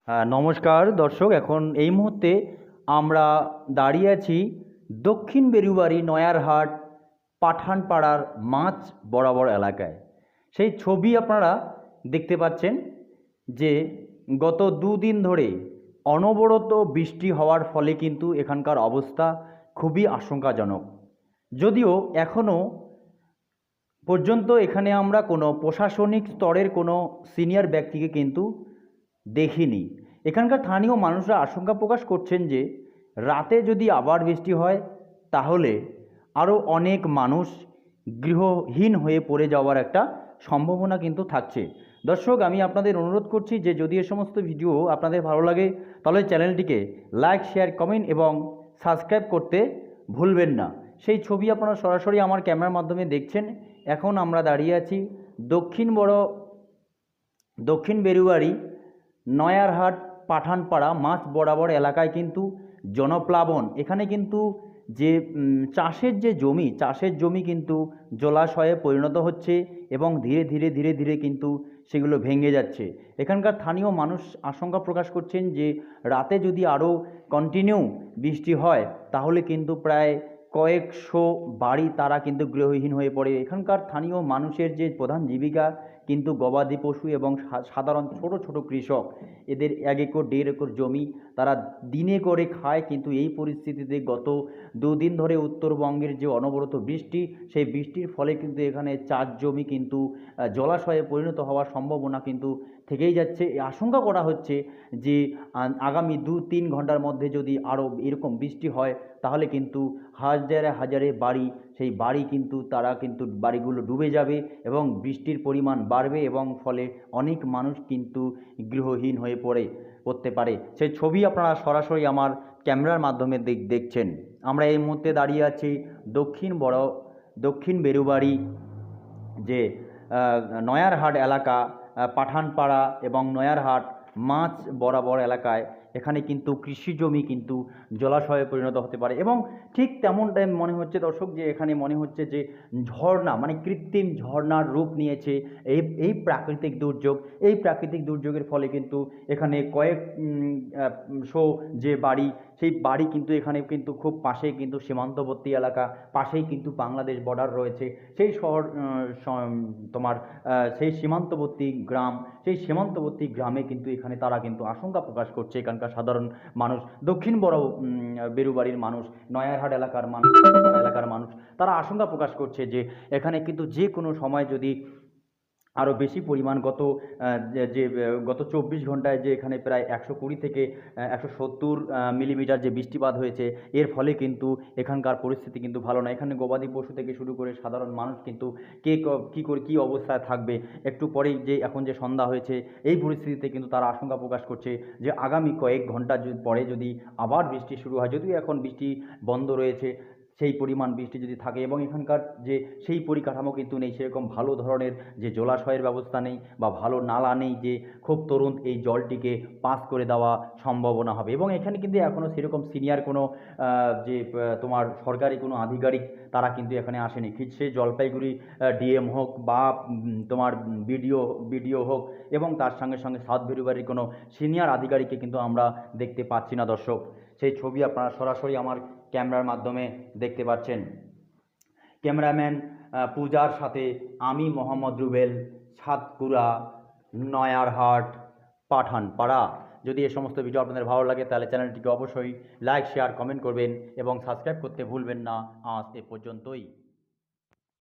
নমস্কার দর্শক, এখন এই মুহূর্তে আমরা দাঁড়িয়ে আছি দক্ষিণ বেরুবাড়ি নয়ারহাট পাঠানপাড়ার মাঝ বরাবর এলাকায়। সেই ছবি আপনারা দেখতে পাচ্ছেন যে গত দুদিন ধরে অনবরত বৃষ্টি হওয়ার ফলে কিন্তু এখানকার অবস্থা খুবই আশঙ্কাজনক। যদিও এখনও পর্যন্ত এখানে আমরা কোনো প্রশাসনিক স্তরের কোনো সিনিয়র ব্যক্তিকে কিন্তু দেখিনি। এখানকার স্থানীয় মানুষরা আশঙ্কা প্রকাশ করছেন যে রাতে যদি আবার বৃষ্টি হয় তাহলে আরও অনেক মানুষ গৃহহীন হয়ে পড়ে যাওয়ার একটা সম্ভাবনা কিন্তু থাকছে। দর্শক, আমি আপনাদের অনুরোধ করছি যে যদি এ সমস্ত ভিডিও আপনাদের ভালো লাগে তাহলে চ্যানেলটিকে লাইক, শেয়ার, কমেন্ট এবং সাবস্ক্রাইব করতে ভুলবেন না। সেই ছবি আপনারা সরাসরি আমার ক্যামেরার মাধ্যমে দেখছেন। এখন আমরা দাঁড়িয়ে আছি দক্ষিণ বেরুবাড়ি নয়ারহাট পাঠানপাড়া মাঝ বরাবর এলাকায় কিন্তু জনপ্লাবন। এখানে কিন্তু যে চাষের জমি কিন্তু জলাশয়ে পরিণত হচ্ছে এবং ধীরে ধীরে ধীরে ধীরে কিন্তু সেগুলো ভেঙে যাচ্ছে। এখানকার স্থানীয় মানুষ আশঙ্কা প্রকাশ করছেন যে রাতে যদি আরও কন্টিনিউ বৃষ্টি হয় তাহলে কিন্তু প্রায় কয়েকশো বাড়ি তারা কিন্তু গৃহহীন হয়ে পড়ে। এখানকার স্থানীয় মানুষের যে প্রধান জীবিকা কিন্তু গবাদি পশু এবং সাধারণ ছোট ছোট কৃষক, এদের 1 একর 1.5 একর জমি তারা দিনে করে খায়। কিন্তু এই পরিস্থিতিতে গত দুদিন ধরে উত্তরবঙ্গের যে অনবরত বৃষ্টি, সেই বৃষ্টির ফলে কিন্তু এখানে চাষ জমি কিন্তু জলাশয়ে পরিণত হওয়ার সম্ভাবনা কিন্তু থেকেই যাচ্ছে। আশঙ্কা করা হচ্ছে যে আগামী 2-3 ঘন্টার মধ্যে যদি আরও এরকম বৃষ্টি হয় তাহলে কিন্তু হাজারে হাজারে বাড়ি, সেই বাড়ি কিন্তু বাড়িগুলো ডুবে যাবে এবং বৃষ্টির পরিমাণ বাড়বে এবং ফলে অনেক মানুষ কিন্তু গৃহহীন হয়ে পড়তে পারে। সেই ছবি আপনারা সরাসরি আমার ক্যামেরার মাধ্যমে দেখছেন। আমরা এই মুহূর্তে দাঁড়িয়ে আছি দক্ষিণ বেরুবাড়ি যে নয়ারহাট এলাকা, পাঠানপাড়া এবং নয়ারহাট মাঝ বরাবর এলাকায়। এখানে কিন্তু কৃষি জমি কিন্তু জলাশয়ে পরিণত হতে পারে এবং ঠিক তেমনটাই মনে হচ্ছে দর্শক, যে এখানে মনে হচ্ছে যে ঝর্ণা, মানে কৃত্রিম ঝর্ণার রূপ নিয়েছে এই প্রাকৃতিক দুর্যোগের ফলে কিন্তু এখানে কয়েকশো যে বাড়ি, সেই বাড়ি কিন্তু এখানে কিন্তু খুব পাশেই কিন্তু সীমান্তবর্তী এলাকা, পাশেই কিন্তু বাংলাদেশ বর্ডার রয়েছে। সেই শহর সেই সীমান্তবর্তী গ্রামে কিন্তু এখানে তারা কিন্তু আশঙ্কা প্রকাশ করছে। এখানকার সাধারণ মানুষ, দক্ষিণ বেরুবাড়ির মানুষ, নয়ারহাট এলাকার মানুষ তারা আশঙ্কা প্রকাশ করছে যে এখানে কিন্তু যে কোনো সময় যদি আরও বেশি পরিমাণ গত 24 ঘন্টায় যে এখানে প্রায় 120 থেকে 170 মিলিমিটার যে বৃষ্টিপাত হয়েছে, এর ফলে কিন্তু এখানকার পরিস্থিতি কিন্তু ভালো না। এখানে গবাদি পশু থেকে শুরু করে সাধারণ মানুষ কিন্তু কী অবস্থায় থাকবে। একটু পরেই এখন যে সন্ধ্যা হয়েছে, এই পরিস্থিতিতে কিন্তু তারা আশঙ্কা প্রকাশ করছে যে আগামী কয়েক ঘন্টা পরে যদি আবার বৃষ্টি শুরু হয়, যদিও এখন বৃষ্টি বন্ধ রয়েছে, সেই পরিমাণ বৃষ্টি যদি থাকে এবং এখানকার যে সেই পরিকাঠামো কিন্তু নেই, সেরকম ভালো ধরনের যে জলাশয়ের ব্যবস্থা নেই বা ভালো নালা নেই যে খুব তরুণ এই জলটিকে পাস করে দেওয়া সম্ভাবনা হবে। এবং এখানে কিন্তু এখনও সেরকম সিনিয়র কোনো সরকারি কোনো আধিকারিক তারা কিন্তু এখানে আসেনি। সে জলপাইগুড়ি ডিএম হোক বা তোমার বিডিও হোক, এবং তার সঙ্গে সঙ্গে সাউথ বেরুবাড়ির কোনো সিনিয়র আধিকারিককে কিন্তু আমরা দেখতে পাচ্ছি না দর্শক। সেই ছবি আপনারা সরাসরি আমার ক্যামেরার মাধ্যমে দেখতে পাচ্ছেন। ক্যামেরাম্যান পূজার সাথে আমি মোহাম্মদ রুবেল, সাতকুড়া, নয়ারহাট, পাঠানপাড়া। যদি এই সমস্ত ভিডিও আপনাদের ভালো লাগে তাহলে চ্যানেলটিকে অবশ্যই লাইক, শেয়ার, কমেন্ট করবেন এবং সাবস্ক্রাইব করতে ভুলবেন না। আজ এ পর্যন্তই।